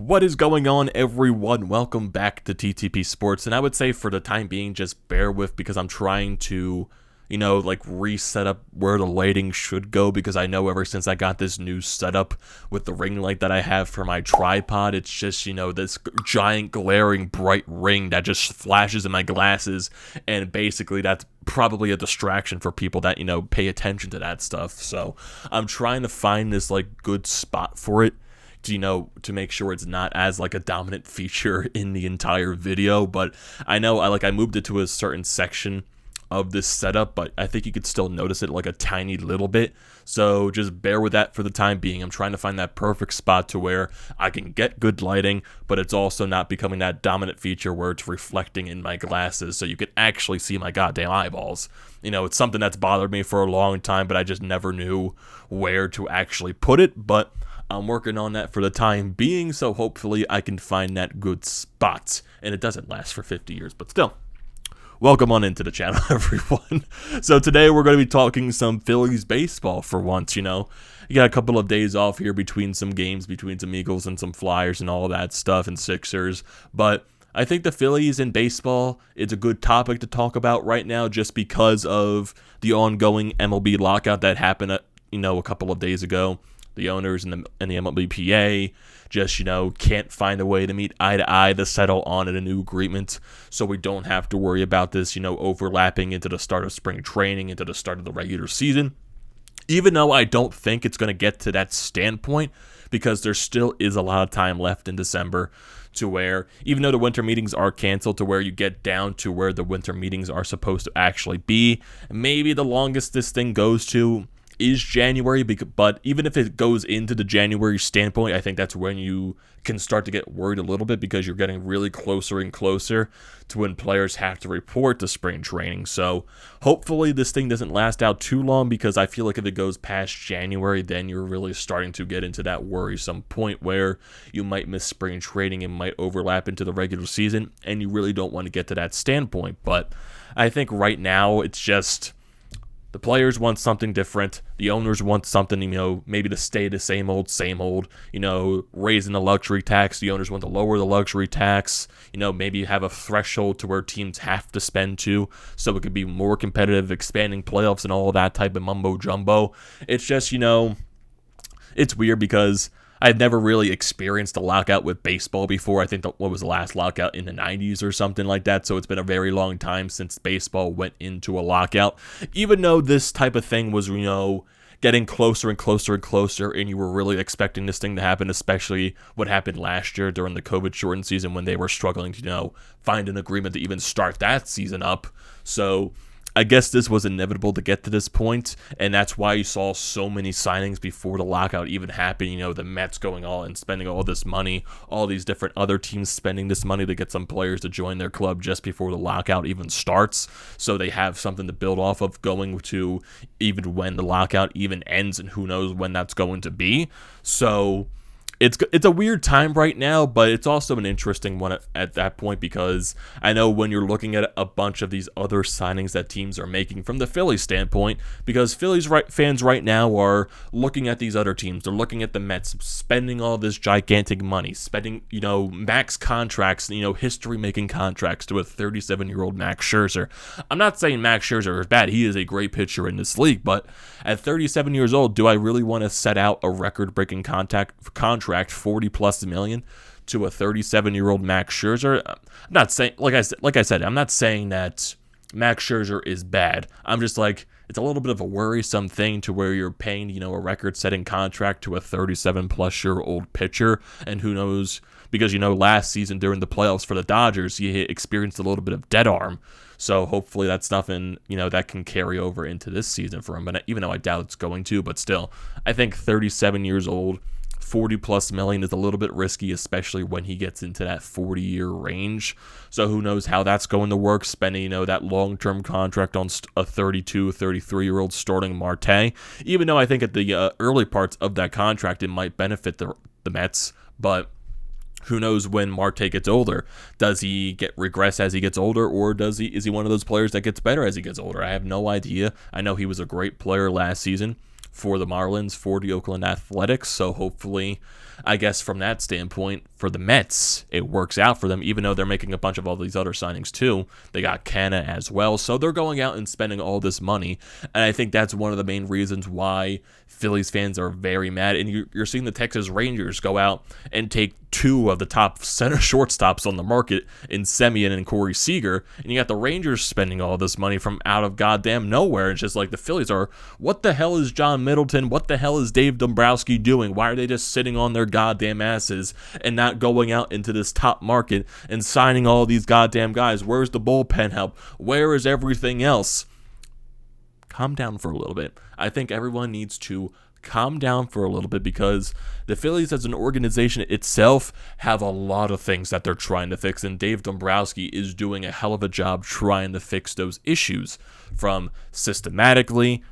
What is going on, everyone? Welcome back to TTP Sports, and I would say for the time being, just bear with because I'm trying to, reset up where the lighting should go because I know ever since I got this new setup with the ring light that I have for my tripod, it's just, this giant glaring bright ring that just flashes in my glasses, and basically that's probably a distraction for people that, pay attention to that stuff. So I'm trying to find this, good spot for it, to make sure it's not as a dominant feature in the entire video. But I know I moved it to a certain section of this setup, but I think you could still notice it a tiny little bit. So just bear with that for the time being. I'm trying to find that perfect spot to where I can get good lighting, but it's also not becoming that dominant feature where it's reflecting in my glasses so you can actually see my goddamn eyeballs. It's something that's bothered me for a long time, but I just never knew where to actually put it. But I'm working on that for the time being, so hopefully I can find that good spot. And it doesn't last for 50 years, but still. Welcome on into the channel, everyone. So today we're going to be talking some Phillies baseball for once, You got a couple of days off here between some games, between some Eagles and some Flyers and all that stuff, and Sixers. But I think the Phillies in baseball is a good topic to talk about right now just because of the ongoing MLB lockout that happened, a couple of days ago. The owners and the MLBPA just, can't find a way to meet eye to eye to settle on a new agreement. So we don't have to worry about this, overlapping into the start of spring training, into the start of the regular season. Even though I don't think it's going to get to that standpoint, because there still is a lot of time left in December to where, even though the winter meetings are canceled, to where you get down to where the winter meetings are supposed to actually be. Maybe the longest this thing goes to is January, but even if it goes into the January standpoint, I think that's when you can start to get worried a little bit because you're getting really closer and closer to when players have to report to spring training. So hopefully this thing doesn't last out too long, because I feel like if it goes past January, then you're really starting to get into that worrisome point where you might miss spring training and might overlap into the regular season, and you really don't want to get to that standpoint. But I think right now it's just the players want something different. The owners want something, maybe to stay the same old, raising the luxury tax. The owners want to lower the luxury tax, maybe have a threshold to where teams have to spend to, so it could be more competitive, expanding playoffs and all of that type of mumbo jumbo. It's just, it's weird because I've never really experienced a lockout with baseball before. I think what was the last lockout in the 90s or something like that. So it's been a very long time since baseball went into a lockout. Even though this type of thing was, getting closer and closer and closer, and you were really expecting this thing to happen, especially what happened last year during the COVID-shortened season when they were struggling to, find an agreement to even start that season up. So I guess this was inevitable to get to this point, and that's why you saw so many signings before the lockout even happened. The Mets going all and spending all this money, all these different other teams spending this money to get some players to join their club just before the lockout even starts, so they have something to build off of going to even when the lockout even ends, and who knows when that's going to be. So it's a weird time right now, but it's also an interesting one at that point, because I know when you're looking at a bunch of these other signings that teams are making from the Phillies standpoint, because Phillies fans right now are looking at these other teams. They're looking at the Mets spending all this gigantic money, spending, max contracts, history-making contracts to a 37-year-old Max Scherzer. I'm not saying Max Scherzer is bad. He is a great pitcher in this league, but at 37 years old, do I really want to set out a record-breaking contract, $40+ million to a 37-year-old Max Scherzer? I'm not saying, like I said, I'm not saying that Max Scherzer is bad. I'm just it's a little bit of a worrisome thing to where you're paying, a record-setting contract to a 37-plus-year-old pitcher, and who knows, because, last season during the playoffs for the Dodgers, he experienced a little bit of dead arm. So hopefully that's nothing, that can carry over into this season for him. But even though I doubt it's going to, but still, I think 37 years old, $40+ million is a little bit risky, especially when he gets into that 40-year range. So who knows how that's going to work, spending, that long-term contract on a 32, 33-year-old starting Marte. Even though I think at the early parts of that contract, it might benefit the Mets, but who knows when Marte gets older? Does he regress as he gets older, or is he one of those players that gets better as he gets older? I have no idea. I know he was a great player last season for the Marlins, for the Oakland Athletics. So hopefully, I guess from that standpoint, for the Mets, it works out for them, even though they're making a bunch of all these other signings too. They got Canna as well. So they're going out and spending all this money. And I think that's one of the main reasons why Phillies fans are very mad. And you're seeing the Texas Rangers go out and take two of the top center shortstops on the market in Semien and Corey Seager. And you got the Rangers spending all this money from out of goddamn nowhere. It's just like the Phillies are, what the hell is John Middleton? What the hell is Dave Dombrowski doing? Why are they just sitting on their goddamn asses and not going out into this top market and signing all these goddamn guys? Where's the bullpen help? Where is everything else? Calm down for a little bit. I think everyone needs to calm down for a little bit, because the Phillies as an organization itself have a lot of things that they're trying to fix, and Dave Dombrowski is doing a hell of a job trying to fix those issues, from systematically,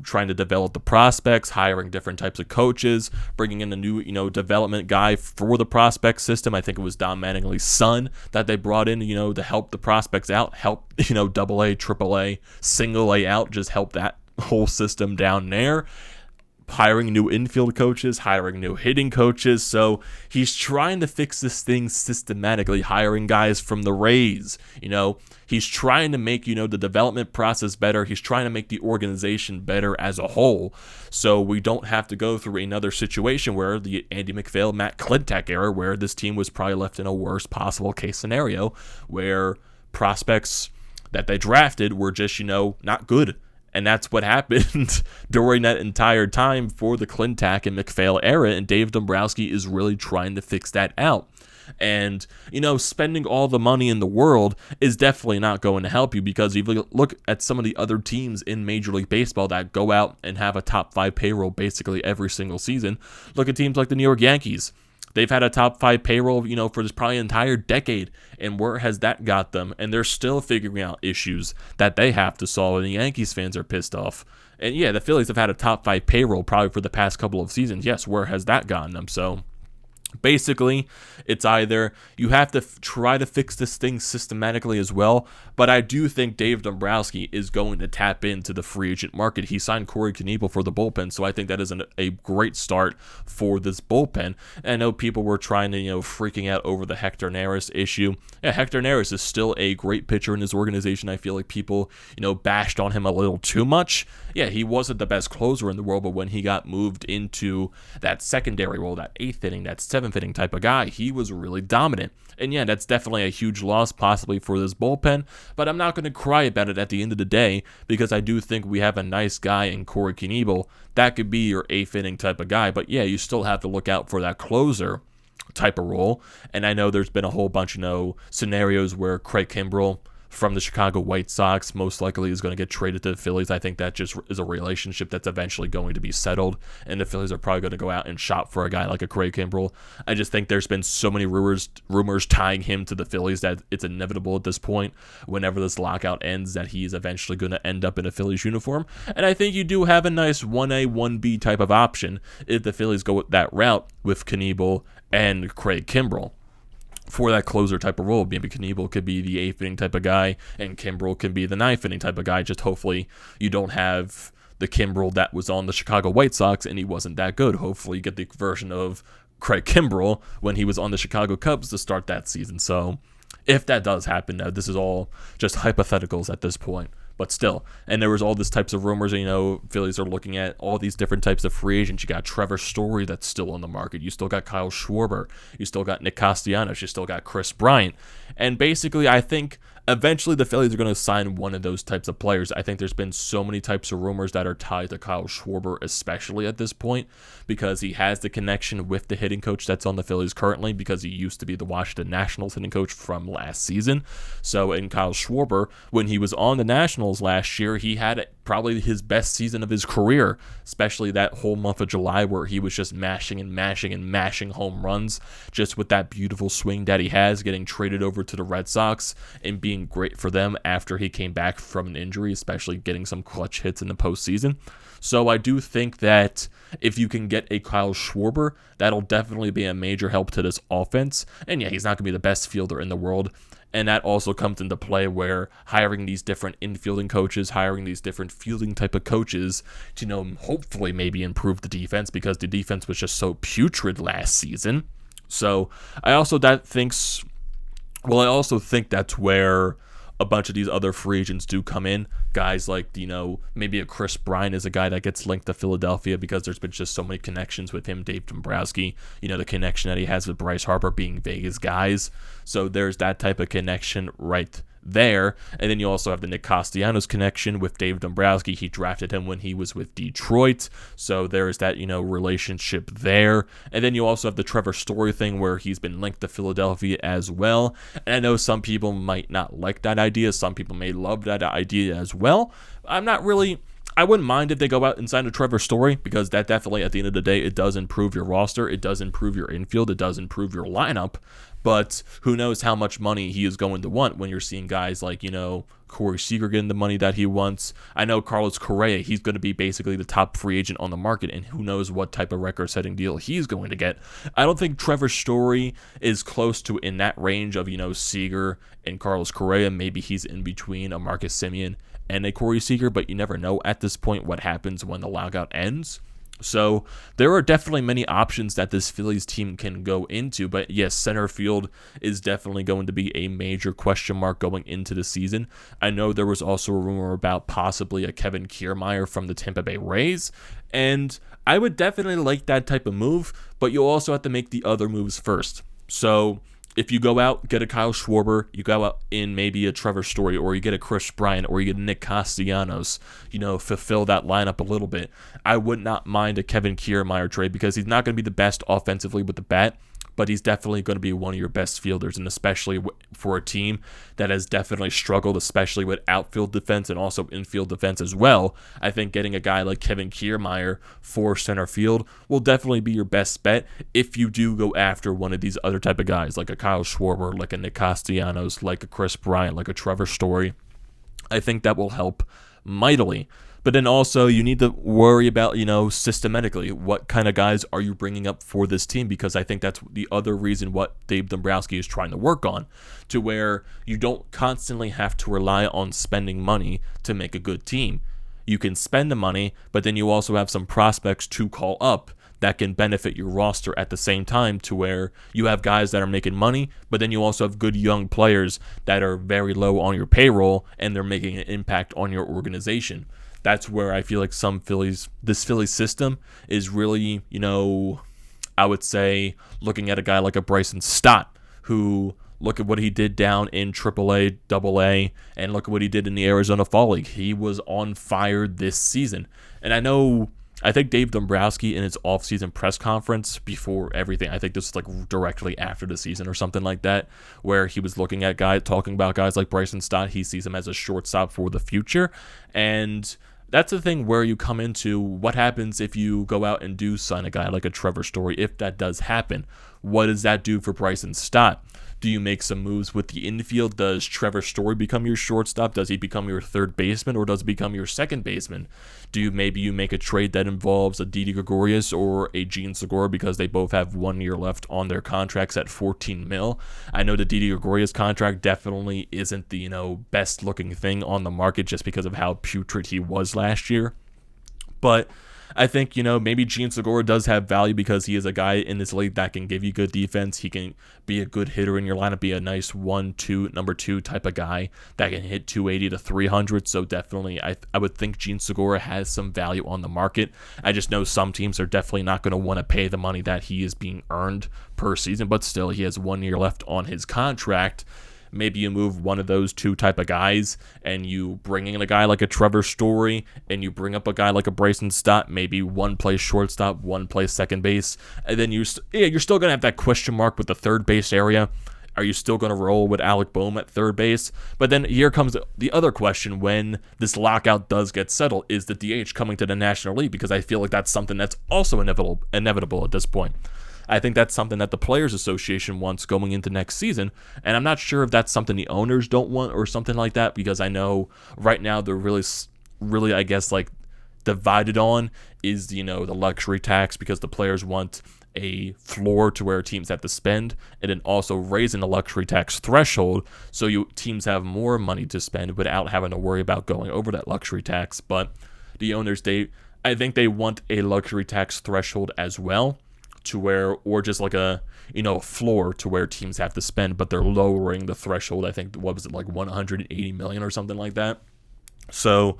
trying to develop the prospects, hiring different types of coaches, bringing in a new, development guy for the prospect system. I think it was Don Mattingly's son that they brought in, to help the prospects out, help, double A, triple A, single A out, just help that whole system down there. Hiring new infield coaches, hiring new hitting coaches. So he's trying to fix this thing systematically, hiring guys from the Rays. He's trying to make, the development process better. He's trying to make the organization better as a whole, so we don't have to go through another situation where the Andy MacPhail, Matt Klentak era, where this team was probably left in a worst possible case scenario, where prospects that they drafted were just, not good. And that's what happened during that entire time for the Klentak and MacPhail era, and Dave Dombrowski is really trying to fix that out. And, spending all the money in the world is definitely not going to help you, because if you look at some of the other teams in Major League Baseball that go out and have a top 5 payroll basically every single season, look at teams like the New York Yankees. They've had a top 5 payroll, for this probably entire decade, and where has that got them? And they're still figuring out issues that they have to solve, and the Yankees fans are pissed off. And yeah, the Phillies have had a top 5 payroll probably for the past couple of seasons. Yes, where has that gotten them? So basically, it's either you have to try to fix this thing systematically as well, but I do think Dave Dombrowski is going to tap into the free agent market. He signed Corey Knebel for the bullpen, so I think that is a great start for this bullpen. And I know people were trying to, freaking out over the Hector Neris issue. Yeah, Hector Neris is still a great pitcher in this organization. I feel like people, bashed on him a little too much. Yeah, he wasn't the best closer in the world, but when he got moved into that secondary role, that 8th inning, that 7th inning type of guy, he was really dominant. And yeah, that's definitely a huge loss possibly for this bullpen, but I'm not going to cry about it at the end of the day, because I do think we have a nice guy in Corey Knebel that could be your 8th inning type of guy. But yeah, you still have to look out for that closer type of role. And I know there's been a whole bunch of scenarios where Craig Kimbrell from the Chicago White Sox most likely is going to get traded to the Phillies. I think that just is a relationship that's eventually going to be settled, and the Phillies are probably going to go out and shop for a guy like a Craig Kimbrell. I just think there's been so many rumors tying him to the Phillies that it's inevitable at this point, whenever this lockout ends, that he's eventually going to end up in a Phillies uniform. And I think you do have a nice 1A, 1B type of option if the Phillies go with that route with Knebel and Craig Kimbrell for that closer type of role. Maybe Knebel could be the 8th inning type of guy, and Kimbrell can be the 9th inning type of guy. Just hopefully you don't have the Kimbrell that was on the Chicago White Sox and he wasn't that good. Hopefully you get the version of Craig Kimbrell when he was on the Chicago Cubs to start that season. So if that does happen, now this is all just hypotheticals at this point. But still, and there was all these types of rumors, Phillies are looking at all these different types of free agents. You got Trevor Story that's still on the market. You still got Kyle Schwarber. You still got Nick Castellanos. You still got Chris Bryant. And basically, I think eventually the Phillies are going to sign one of those types of players. I think there's been so many types of rumors that are tied to Kyle Schwarber, especially at this point, because he has the connection with the hitting coach that's on the Phillies currently, because he used to be the Washington Nationals hitting coach from last season. So in Kyle Schwarber, when he was on the Nationals last year, he had probably his best season of his career, especially that whole month of July where he was just mashing home runs, just with that beautiful swing that he has, getting traded over to the Red Sox and being great for them after he came back from an injury, especially getting some clutch hits in the postseason. So I do think that if you can get a Kyle Schwarber, that'll definitely be a major help to this offense. And yeah, he's not going to be the best fielder in the world. And that also comes into play where hiring these different infielding coaches, hiring these different fielding type of coaches to, hopefully maybe improve the defense, because the defense was just so putrid last season. So I also think that's where a bunch of these other free agents do come in. Guys like, maybe a Chris Bryant is a guy that gets linked to Philadelphia because there's been just so many connections with him, Dave Dombrowski, the connection that he has with Bryce Harper being Vegas guys. So there's that type of connection right there. And then you also have the Nick Castellanos connection with Dave Dombrowski. He drafted him when he was with Detroit, so there is that relationship there. And then you also have the Trevor Story thing where he's been linked to Philadelphia as well. And I know some people might not like that idea, some people may love that idea as well. I wouldn't mind if they go out and sign a Trevor Story, because that definitely, at the end of the day, it does improve your roster, it does improve your infield, it does improve your lineup. But who knows how much money he is going to want when you're seeing guys like, Corey Seager getting the money that he wants. I know Carlos Correa, he's going to be basically the top free agent on the market, and who knows what type of record-setting deal he's going to get. I don't think Trevor Story is close to in that range of, Seager and Carlos Correa. Maybe he's in between a Marcus Semien and a Corey Seager, but you never know at this point what happens when the lockout ends. So there are definitely many options that this Phillies team can go into, but yes, center field is definitely going to be a major question mark going into the season. I know there was also a rumor about possibly a Kevin Kiermaier from the Tampa Bay Rays, and I would definitely like that type of move, but you'll also have to make the other moves first. So if you go out, get a Kyle Schwarber, you go out in maybe a Trevor Story, or you get a Chris Bryant, or you get a Nick Castellanos, fulfill that lineup a little bit. I would not mind a Kevin Kiermaier trade, because he's not going to be the best offensively with the bat, but he's definitely going to be one of your best fielders, and especially for a team that has definitely struggled, especially with outfield defense and also infield defense as well. I think getting a guy like Kevin Kiermaier for center field will definitely be your best bet if you do go after one of these other type of guys, like a Kyle Schwarber, like a Nick Castellanos, like a Chris Bryant, like a Trevor Story. I think that will help mightily. But then also you need to worry about, systematically, what kind of guys are you bringing up for this team? Because I think that's the other reason what Dave Dombrowski is trying to work on, to where you don't constantly have to rely on spending money to make a good team. You can spend the money, but then you also have some prospects to call up that can benefit your roster at the same time, to where you have guys that are making money, but then you also have good young players that are very low on your payroll and they're making an impact on your organization. That's where I feel like this Phillies system is really, I would say, looking at a guy like a Bryson Stott, who, look at what he did down in AAA, AA, and look at what he did in the Arizona Fall League. He was on fire this season. And I think Dave Dombrowski in his offseason press conference before everything, I think this was like directly after the season or something like that, where he was talking about guys like Bryson Stott. He sees him as a shortstop for the future. And that's the thing where you come into what happens if you go out and do sign a guy like a Trevor Story. If that does happen, what does that do for Bryson Stott? Do you make some moves with the infield? Does Trevor Story become your shortstop? Does he become your third baseman, or does he become your second baseman? You make a trade that involves a Didi Gregorius or a Gene Segura, because they both have 1 year left on their contracts at $14 million. I know the Didi Gregorius contract definitely isn't the best looking thing on the market, just because of how putrid he was last year. But I think, maybe Gene Segura does have value, because he is a guy in this league that can give you good defense. He can be a good hitter in your lineup, be a nice 1-2, number 2 type of guy that can hit 280 to 300. So definitely, I would think Gene Segura has some value on the market. I just know some teams are definitely not going to want to pay the money that he is being earned per season, but still, he has 1 year left on his contract. Maybe you move one of those two type of guys, and you bring in a guy like a Trevor Story, and you bring up a guy like a Bryson Stott. Maybe one plays shortstop, one plays second base, and then you're still gonna have that question mark with the third base area. Are you still going to roll with Alec Boehm at third base? But then here comes the other question when this lockout does get settled. Is the DH coming to the National League? Because I feel like that's something that's also inevitable at this point. I think that's something that the Players Association wants going into next season, and I'm not sure if that's something the owners don't want or something like that, because I know right now they're really, I guess, like, divided on is, the luxury tax, because the players want a floor to where teams have to spend, and then also raising the luxury tax threshold so teams have more money to spend without having to worry about going over that luxury tax. But the owners, I think they want a luxury tax threshold as well, to where, or just like a floor to where teams have to spend, but they're lowering the threshold. I think, what was it, like 180 million or something like that. So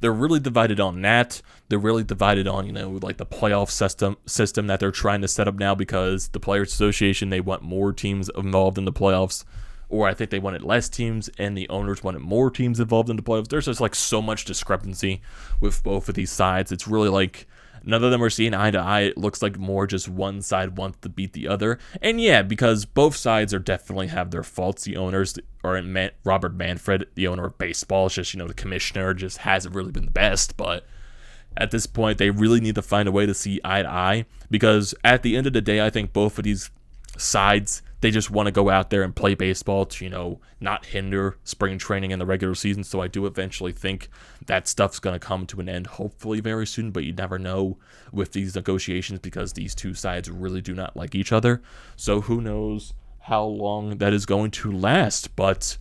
they're really divided on that. They're really divided on, like the playoff system that they're trying to set up now, because the Players Association, they want more teams involved in the playoffs, or I think they wanted less teams, and the owners wanted more teams involved in the playoffs. There's just like so much discrepancy with both of these sides. It's really like none of them are seeing eye to eye. It looks like more just one side wants to beat the other. And yeah, because both sides definitely have their faults. The owners, or Robert Manfred, the owner of baseball, it's just, the commissioner just hasn't really been the best. But at this point, they really need to find a way to see eye to eye, because at the end of the day, I think both of these sides, they just want to go out there and play baseball to, not hinder spring training in the regular season. So I do eventually think that stuff's going to come to an end, hopefully very soon, but you never know with these negotiations, because these two sides really do not like each other. So who knows how long that is going to last. But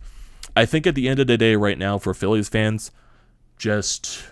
I think at the end of the day right now, for Phillies fans, just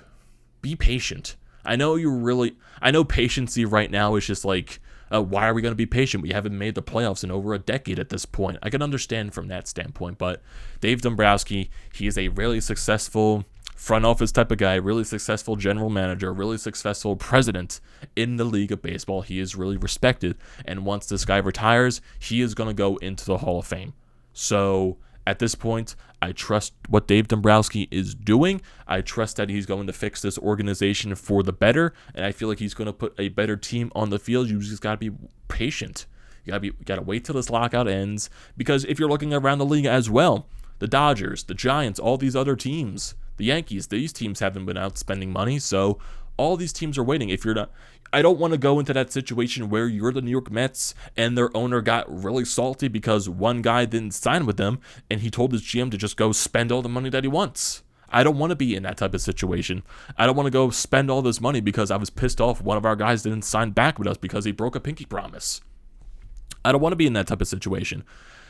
be patient. I know patience right now is just like, why are we going to be patient? We haven't made the playoffs in over a decade at this point. I can understand from that standpoint, but Dave Dombrowski, he is a really successful front office type of guy, really successful general manager, really successful president in the league of baseball. He is really respected, and once this guy retires, he is going to go into the Hall of Fame. So at this point, I trust what Dave Dombrowski is doing. I trust that he's going to fix this organization for the better, and I feel like he's going to put a better team on the field. You just got to be patient. You got to wait till this lockout ends, because if you're looking around the league as well, the Dodgers, the Giants, all these other teams, the Yankees, these teams haven't been out spending money, so all these teams are waiting. If you're not, I don't want to go into that situation where you're the New York Mets and their owner got really salty because one guy didn't sign with them and he told his GM to just go spend all the money that he wants. I don't want to be in that type of situation. I don't want to go spend all this money because I was pissed off one of our guys didn't sign back with us because he broke a pinky promise. I don't want to be in that type of situation,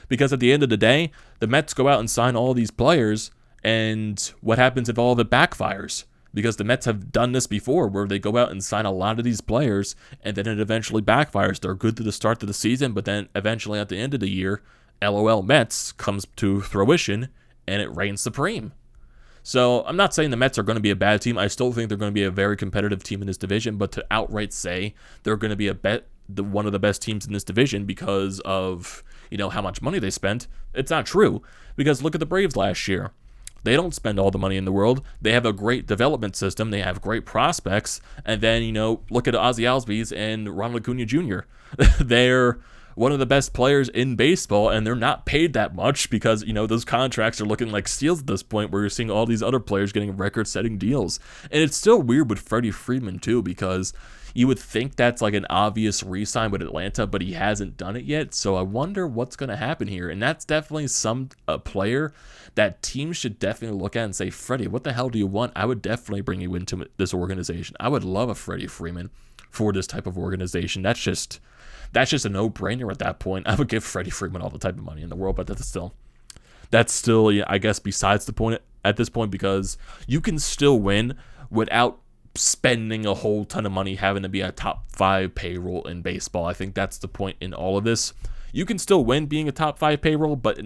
because at the end of the day, the Mets go out and sign all these players, and what happens if all of it backfires? Because the Mets have done this before, where they go out and sign a lot of these players, and then it eventually backfires. They're good to the start of the season, but then eventually at the end of the year, LOL Mets comes to fruition, and it reigns supreme. So I'm not saying the Mets are going to be a bad team. I still think they're going to be a very competitive team in this division, but to outright say they're going to be one of the best teams in this division because of, how much money they spent, it's not true. Because look at the Braves last year. They don't spend all the money in the world. They have a great development system. They have great prospects. And then, look at Ozzie Albies and Ronald Acuna Jr. They're one of the best players in baseball, and they're not paid that much because, those contracts are looking like steals at this point, where you're seeing all these other players getting record-setting deals. And it's still weird with Freddie Freeman, too, because you would think that's like an obvious re-sign with Atlanta, but he hasn't done it yet. So I wonder what's going to happen here. And that's definitely a player that teams should definitely look at and say, Freddie, what the hell do you want? I would definitely bring you into this organization. I would love a Freddie Freeman for this type of organization. That's just a no-brainer at that point. I would give Freddie Freeman all the type of money in the world, but that's still, I guess, besides the point at this point, because you can still win without spending a whole ton of money having to be a top 5 payroll in baseball. I think that's the point in all of this. You can still win being a top 5 payroll, but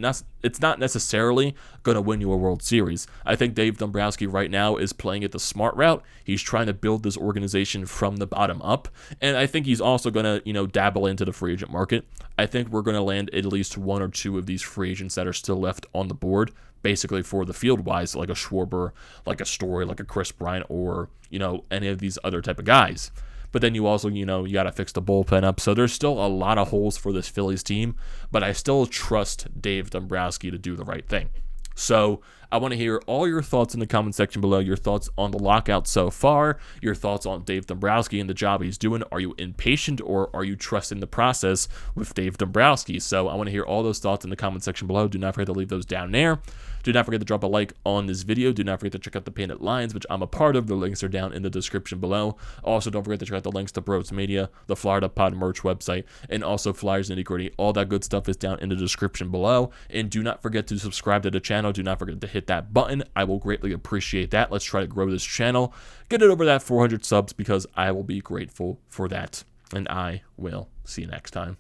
it's not necessarily going to win you a World Series. I think Dave Dombrowski right now is playing it the smart route. He's trying to build this organization from the bottom up, and I think he's also going to, dabble into the free agent market. I think we're going to land at least 1 or 2 of these free agents that are still left on the board, basically for the field-wise, like a Schwarber, like a Story, like a Chris Bryant, or, any of these other type of guys. But then you also, you got to fix the bullpen up. So there's still a lot of holes for this Phillies team, but I still trust Dave Dombrowski to do the right thing. So I want to hear all your thoughts in the comment section below, your thoughts on the lockout so far, your thoughts on Dave Dombrowski and the job he's doing. Are you impatient, or are you trusting the process with Dave Dombrowski? So I want to hear all those thoughts in the comment section below. Do not forget to leave those down there. Do not forget to drop a like on this video. Do not forget to check out the Painted Lines, which I'm a part of. The links are down in the description below. Also, don't forget to check out the links to BrodesMedia, the Florida Pod merch website, and also Flyers Nitty Gritty. All that good stuff is down in the description below. And do not forget to subscribe to the channel. Do not forget to hit that button. I will greatly appreciate that. Let's try to grow this channel, get it over that 400 subs, because I will be grateful for that. And I will see you next time.